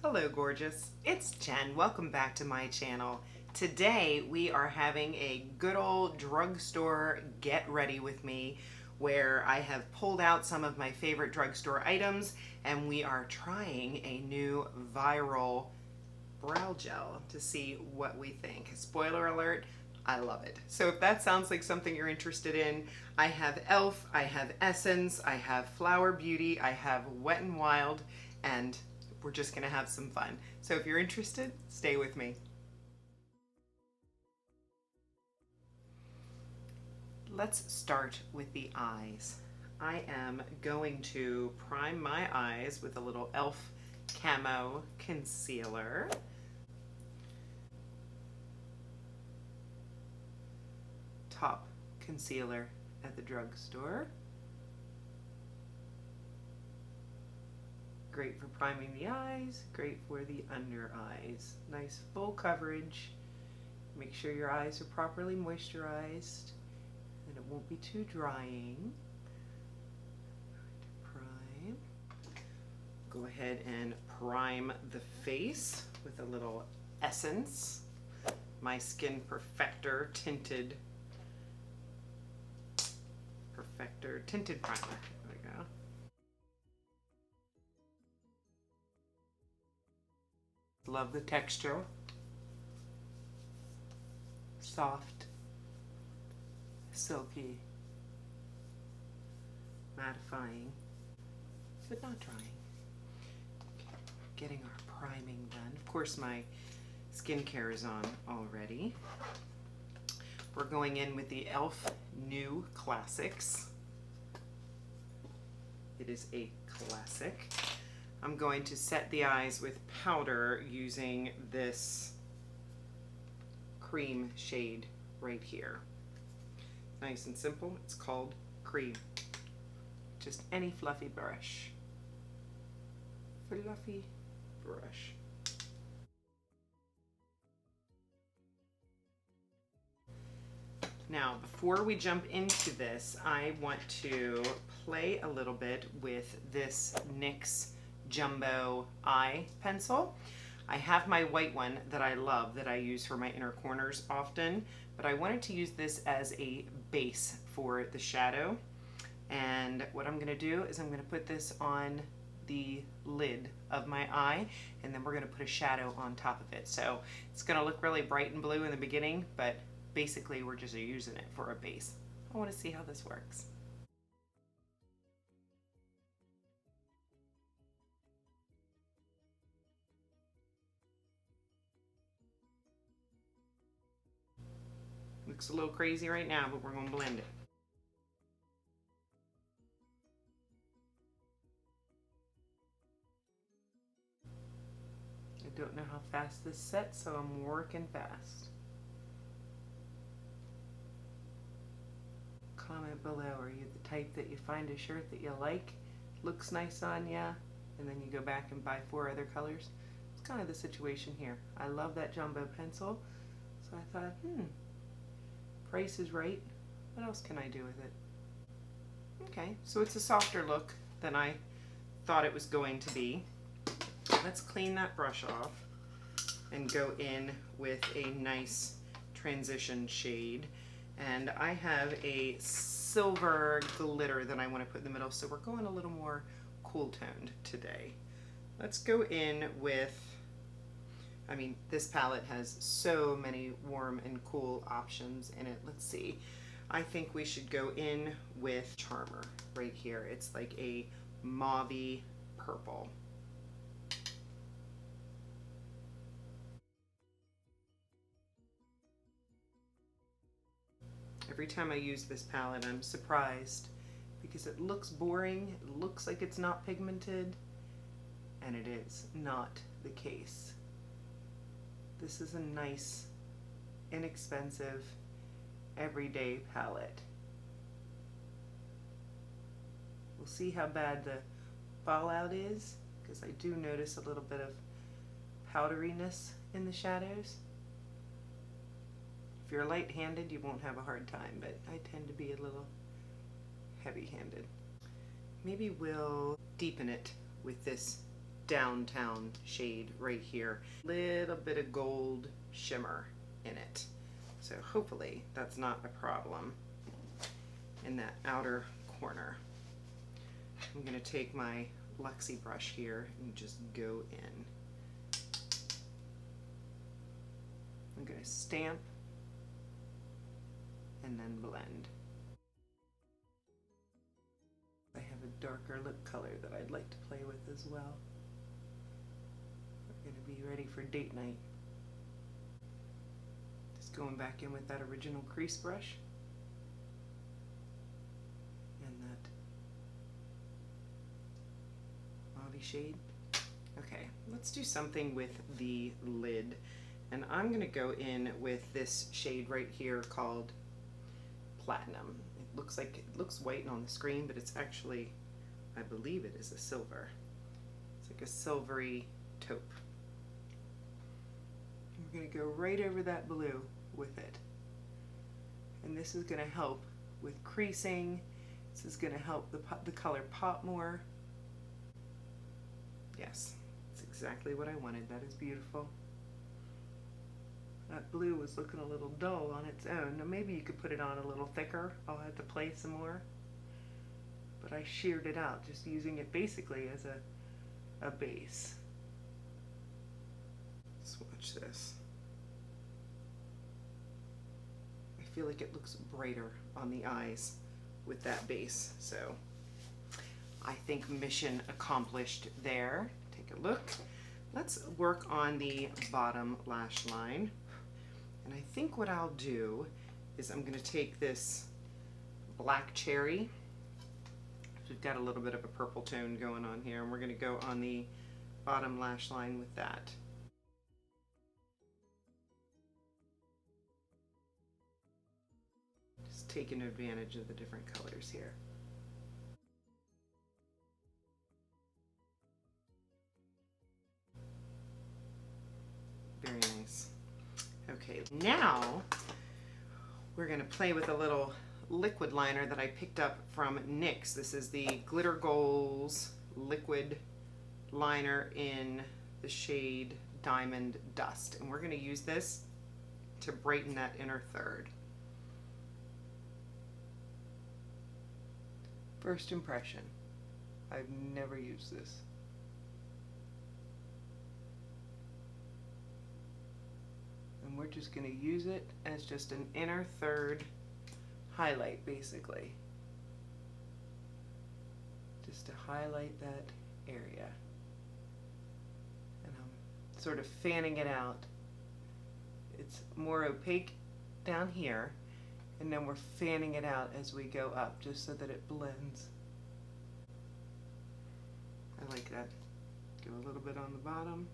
Hello gorgeous, it's Jen. Welcome back to my channel. Today we are having a good old drugstore get ready with me where I have pulled out some of my favorite drugstore items and we are trying a new viral brow gel to see what we think. Spoiler alert, I love it. So if that sounds like something you're interested in, I have e.l.f., I have Essence, I have Flower Beauty, I have Wet n Wild, and we're just gonna have some fun. So if you're interested, stay with me. Let's start with the eyes. I am going to prime my eyes with a little e.l.f. Camo Concealer. Top concealer at the drugstore. Great for priming the eyes, great for the under eyes. Nice full coverage. Make sure your eyes are properly moisturized and it won't be too drying. Prime. Go ahead and prime the face with a little Essence. My Skin Perfector Tinted Tinted Primer. There we go. Love the texture. Soft, silky, mattifying, but not drying. Okay, getting our priming done. Of course, my skincare is on already. We're going in with the e.l.f. New Classics. It is a classic. I'm going to set the eyes with powder using this cream shade right here. Nice and simple. It's called Cream. Just any fluffy brush. Fluffy brush. Now, before we jump into this, I want to play a little bit with this NYX Jumbo Eye Pencil. I have my white one that I love that I use for my inner corners often, but I wanted to use this as a base for the shadow. And what I'm gonna do is I'm gonna put this on the lid of my eye, and then we're gonna put a shadow on top of it. So it's gonna look really bright and blue in the beginning, but basically we're just using it for a base. I wanna see how this works. Looks a little crazy right now, but we're gonna blend it. I don't know how fast this sets, so I'm working fast. Comment below, are you the type that you find a shirt that you like, looks nice on ya, and then you go back and buy 4 other colors? It's kind of the situation here. I love that jumbo pencil, so I thought, price is right. What else can I do with it? Okay, so it's a softer look than I thought it was going to be. Let's clean that brush off and go in with a nice transition shade. And I have a silver glitter that I want to put in the middle, so we're going a little more cool toned today. Let's go in with, I mean, this palette has so many warm and cool options in it. Let's see. I think we should go in with Charmer right here. It's like a mauvey purple. Every time I use this palette, I'm surprised because it looks boring, it looks like it's not pigmented, and it is not the case. This is a nice, inexpensive, everyday palette. We'll see how bad the fallout is, because I do notice a little bit of powderiness in the shadows. If you're light-handed, you won't have a hard time, but I tend to be a little heavy-handed. Maybe we'll deepen it with this downtown shade right here. Little bit of gold shimmer in it. So hopefully that's not a problem in that outer corner. I'm going to take my Luxie brush here and just go in. I'm going to stamp and then blend. I have a darker lip color that I'd like to play with as well. We're going to be ready for date night. Just going back in with that original crease brush and that mauve shade. Okay, let's do something with the lid, and I'm going to go in with this shade right here called Platinum. It looks white on the screen, but it's actually, I believe it is a silver. It's like a silvery taupe. And we're going to go right over that blue with it. And this is going to help with creasing. This is going to help the color pop more. Yes, it's exactly what I wanted. That is beautiful. That blue was looking a little dull on its own. Now maybe you could put it on a little thicker. I'll have to play some more. But I sheared it out, just using it basically as a base. Swatch this. I feel like it looks brighter on the eyes with that base. So I think mission accomplished there. Take a look. Let's work on the bottom lash line. And I think what I'll do is I'm going to take this black cherry. We've got a little bit of a purple tone going on here, and we're going to go on the bottom lash line with that. Just taking advantage of the different colors here. Very nice. Okay, now we're going to play with a little liquid liner that I picked up from NYX. This is the Glitter Goals liquid liner in the shade Diamond Dust. And we're going to use this to brighten that inner third. First impression, I've never used this. And we're just going to use it as just an inner third highlight, basically. Just to highlight that area. And I'm sort of fanning it out. It's more opaque down here, and then we're fanning it out as we go up, just so that it blends. I like that. Go a little bit on the bottom.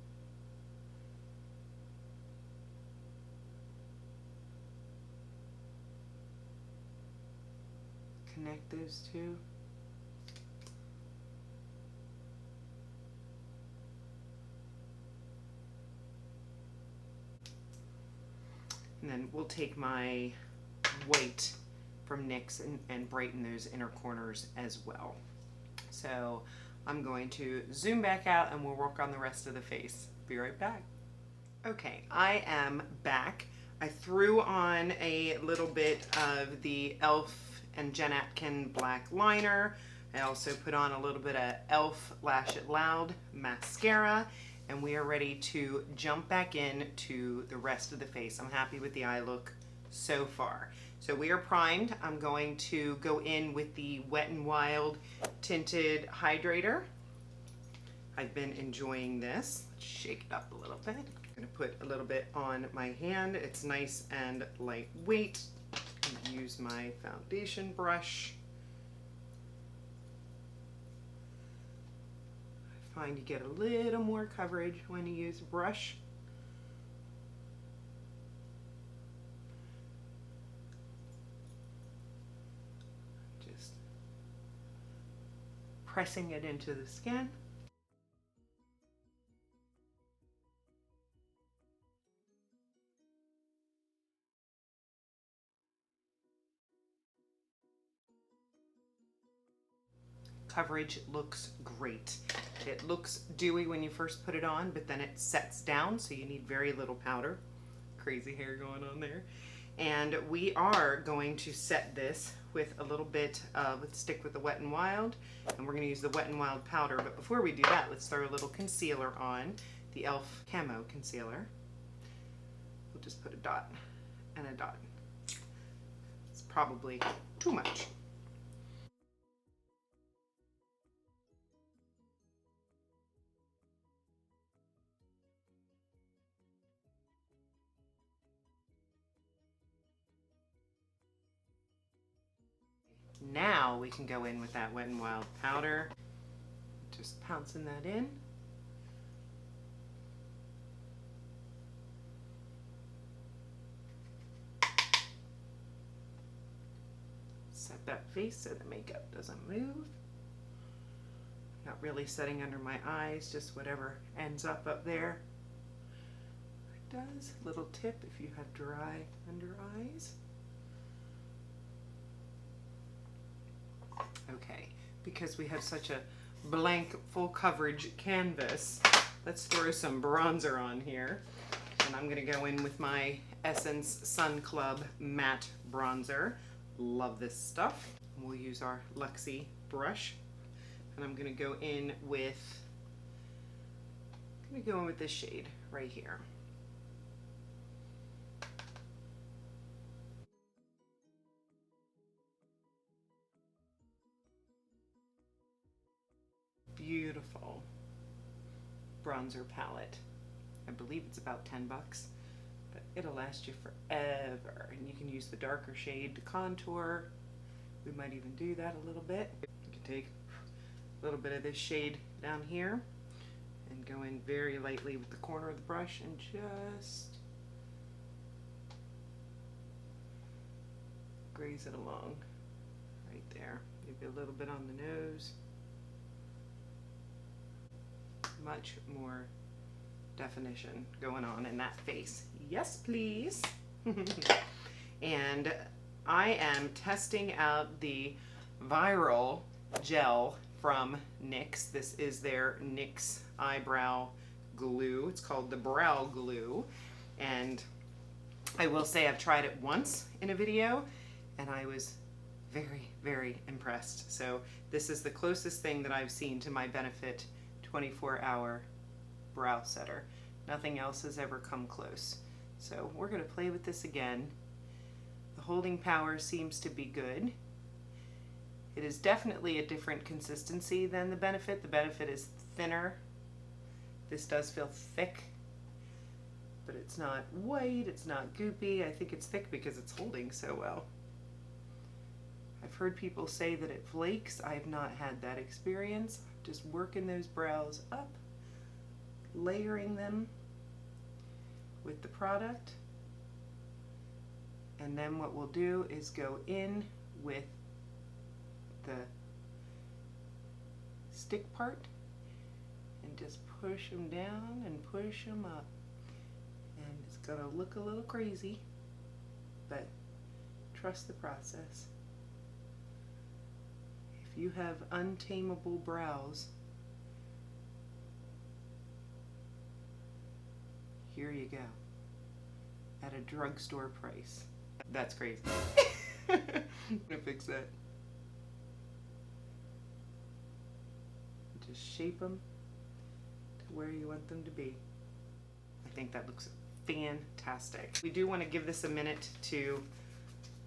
Connect those two. And then we'll take my white from NYX and brighten those inner corners as well. So I'm going to zoom back out and we'll work on the rest of the face. Be right back. Okay, I am back. I threw on a little bit of the e.l.f. and Jen Atkin black liner. I also put on a little bit of e.l.f. Lash It Loud mascara, and we are ready to jump back in to the rest of the face. I'm happy with the eye look so far. So we are primed. I'm going to go in with the Wet n Wild Tinted Hydrater. I've been enjoying this. Let's shake it up a little bit. I'm gonna put a little bit on my hand. It's nice and lightweight. Use my foundation brush. I find you get a little more coverage when you use a brush. Just pressing it into the skin. coverage looks great. It looks dewy when you first put it on, but then it sets down, so you need very little powder. Crazy hair going on there. And we are going to set this with a little bit of stick with the Wet n Wild, and we're going to use the Wet n Wild powder. But before we do that, let's throw a little concealer on, the e.l.f. Camo Concealer. We'll just put a dot and a dot. It's probably too much. Now we can go in with that Wet n Wild powder. Just pouncing that in. Set that face so the makeup doesn't move. Not really setting under my eyes, just whatever ends up there. It does. Little tip if you have dry under eyes. Okay, because we have such a blank full coverage canvas, let's throw some bronzer on here. And I'm going to go in with my Essence Sun Club matte bronzer. Love this stuff. We'll use our Luxie brush, and I'm going to go in with this shade right here. Beautiful bronzer palette. I believe it's about 10 bucks, but it'll last you forever. And you can use the darker shade to contour. We might even do that a little bit. You can take a little bit of this shade down here and go in very lightly with the corner of the brush and just graze it along right there. Maybe a little bit on the nose. Much more definition going on in that face. Yes, please. And I am testing out the viral gel from NYX. This is their NYX Eyebrow Glue. It's called the Brow Glue. And I will say I've tried it once in a video, and I was very, very impressed. So this is the closest thing that I've seen to my Benefit 24-hour brow setter. Nothing else has ever come close. So we're going to play with this again. The holding power seems to be good. It is definitely a different consistency than the Benefit. The Benefit is thinner. This does feel thick, but it's not white, it's not goopy. I think it's thick because it's holding so well. I've heard people say that it flakes. I have not had that experience. Just working those brows up, layering them with the product, and then what we'll do is go in with the stick part and just push them down and push them up. And it's gonna look a little crazy, but trust the process. If you have untamable brows, here you go, at a drugstore price. That's crazy. I'm gonna fix that. Just shape them to where you want them to be. I think that looks fantastic. We do want to give this a minute to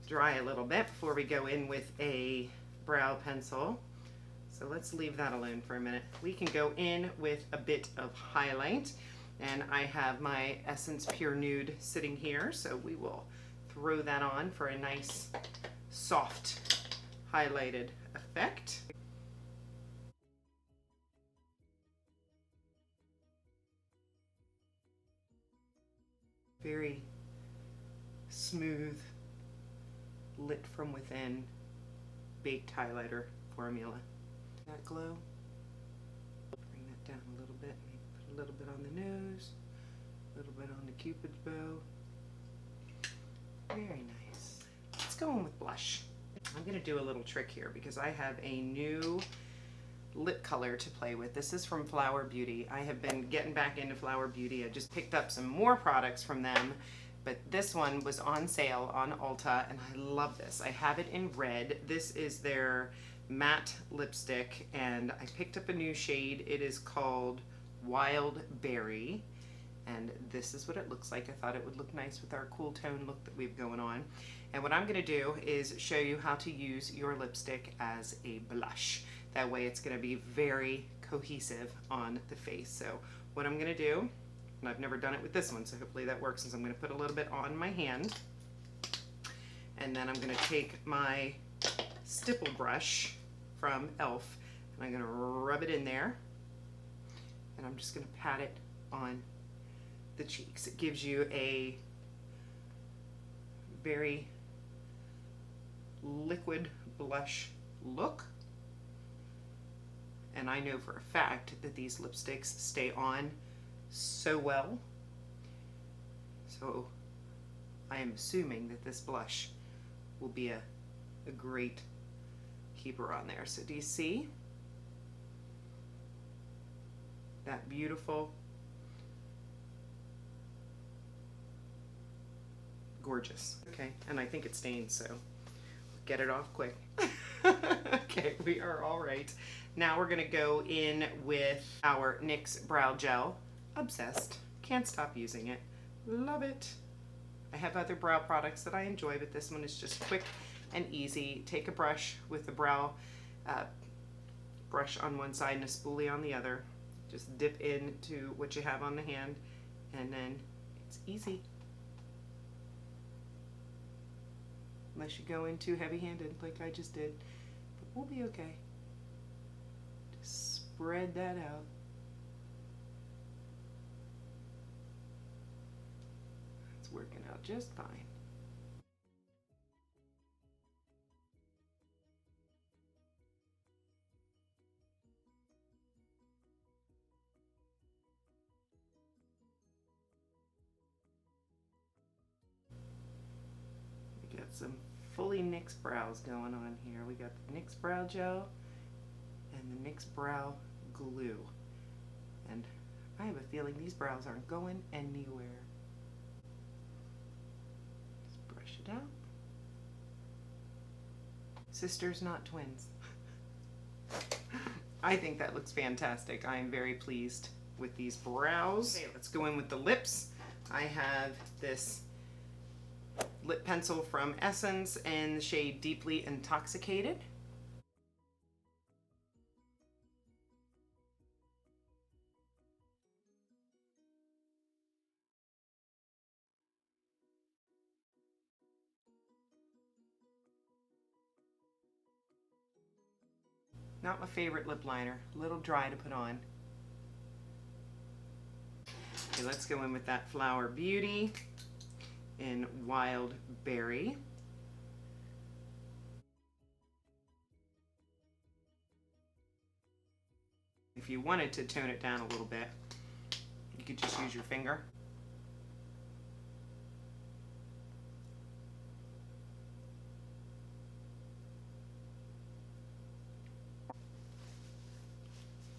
dry a little bit before we go in with a brow pencil. So let's leave that alone for a minute. We can go in with a bit of highlight, and I have my Essence Pure Nude sitting here, so we will throw that on for a nice soft highlighted effect. Very smooth, lit from within, baked highlighter formula. That glow. Bring that down a little bit. Maybe put a little bit on the nose, a little bit on the Cupid's bow. Very nice. Let's go in with blush. I'm going to do a little trick here because I have a new lip color to play with. This is from Flower Beauty. I have been getting back into Flower Beauty. I just picked up some more products from them, but this one was on sale on Ulta, and I love this. I have it in red. This is their matte lipstick, and I picked up a new shade. It is called Wild Berry, and this is what it looks like. I thought it would look nice with our cool tone look that we've going on. And what I'm going to do is show you how to use your lipstick as a blush. That way it's going to be very cohesive on the face. So what I'm going to do, and I've never done it with this one, so hopefully that works, is I'm going to put a little bit on my hand, and then I'm going to take my stipple brush from e.l.f. and I'm going to rub it in there, and I'm just going to pat it on the cheeks. It gives you a very liquid blush look, and I know for a fact that these lipsticks stay on so well, so I am assuming that this blush will be a great keeper on there. So do you see that beautiful, gorgeous? Okay, and I think it stains, so get it off quick. Okay, we are all right. Now we're gonna go in with our NYX Brow Gel. Obsessed, can't stop using it, love it. I have other brow products that I enjoy, but this one is just quick and easy. Take a brush with the brow brush on one side and a spoolie on the other. Just dip into what you have on the hand, and then it's easy. Unless you go in too heavy-handed like I just did, but we'll be okay. Just spread that out. It's working out just fine. We got some fully NYX brows going on here. We got the NYX Brow Gel and the NYX Brow Glue. And I have a feeling these brows aren't going anywhere. Just brush it out. Sisters, not twins. I think that looks fantastic. I am very pleased with these brows. Okay, let's go in with the lips. I have this lip pencil from Essence in the shade Deeply Intoxicated. Not my favorite lip liner, a little dry to put on. Okay, let's go in with that Flower Beauty in Wild Berry. If you wanted to tone it down a little bit, you could just use your finger.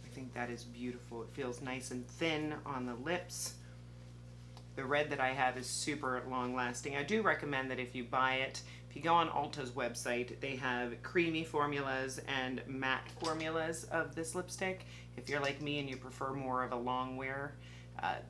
I think that is beautiful. It feels nice and thin on the lips. The red that I have is super long lasting. I do recommend that if you buy it, if you go on Ulta's website, they have creamy formulas and matte formulas of this lipstick. If you're like me and you prefer more of a long wear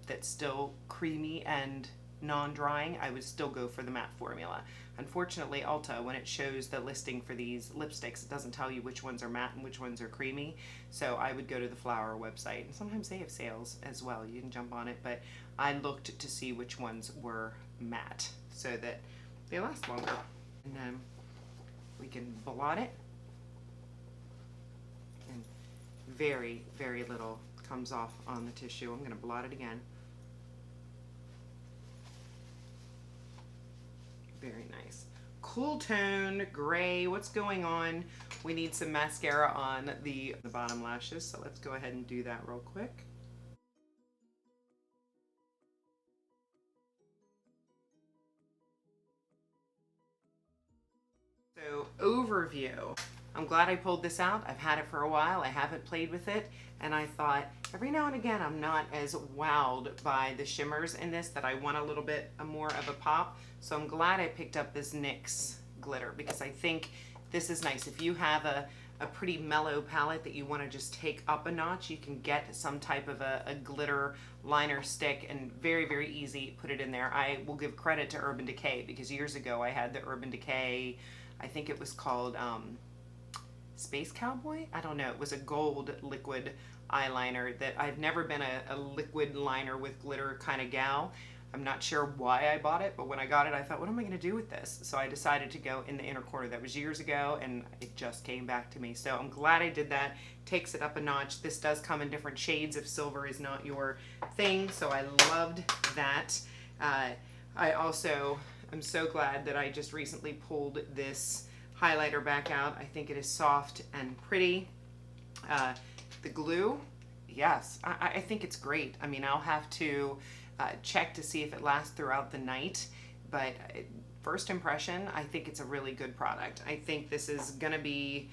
that's still creamy and non-drying, I would still go for the matte formula. Unfortunately, Ulta, when it shows the listing for these lipsticks, it doesn't tell you which ones are matte and which ones are creamy. So I would go to the Flower website, and sometimes they have sales as well. You can jump on it, but I looked to see which ones were matte so that they last longer. And then we can blot it, and very, very little comes off on the tissue. I'm going to blot it again. Very nice. Cool tone, gray. What's going on? We need some mascara on the bottom lashes, so let's go ahead and do that real quick. So, overview. I'm glad I pulled this out. I've had it for a while. I haven't played with it. And I thought every now and again, I'm not as wowed by the shimmers in this that I want a little bit more of a pop. So I'm glad I picked up this NYX glitter because I think this is nice. If you have a pretty mellow palette that you want to just take up a notch, you can get some type of a glitter liner stick and very, very easy put it in there. I will give credit to Urban Decay because years ago I had the Urban Decay, I think it was called Space Cowboy? I don't know. It was a gold liquid eyeliner that I've never been a liquid liner with glitter kind of gal. I'm not sure why I bought it, but when I got it, I thought, what am I going to do with this? So I decided to go in the inner corner. That was years ago, and it just came back to me. So I'm glad I did that. Takes it up a notch. This does come in different shades if silver is not your thing, so I loved that. I also am so glad that I just recently pulled this highlighter back out. I think it is soft and pretty. The glue, yes, I think it's great. I mean, I'll have to check to see if it lasts throughout the night, but first impression, I think it's a really good product. I think this is gonna be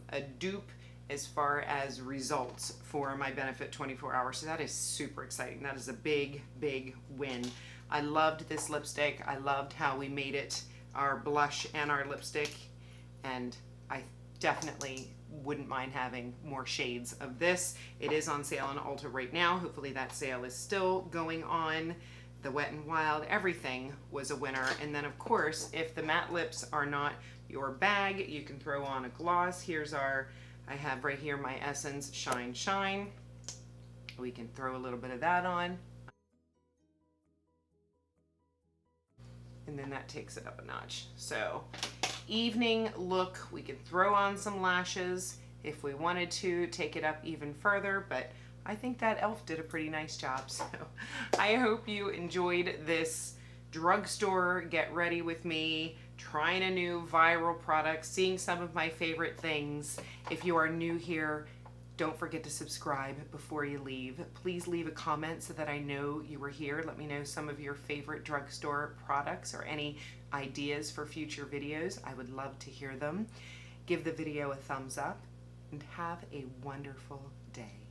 a dupe as far as results for my Benefit 24 hours, so that is super exciting. That is a big, big win. I loved this lipstick. I loved how we made it our blush and our lipstick, and I definitely wouldn't mind having more shades of this. It is on sale on Ulta right now. Hopefully that sale is still going on. The Wet n Wild, everything was a winner. And then of course, if the matte lips are not your bag, you can throw on a gloss. Here's our, I have right here my Essence Shine Shine. We can throw a little bit of that on. And then that takes it up a notch. So evening look, we could throw on some lashes if we wanted to take it up even further, but I think that elf did a pretty nice job. So I hope you enjoyed this drugstore get ready with me, trying a new viral product, seeing some of my favorite things. If you are new here, don't forget to subscribe before you leave. Please leave a comment so that I know you were here. Let me know some of your favorite drugstore products or any ideas for future videos. I would love to hear them. Give the video a thumbs up and have a wonderful day.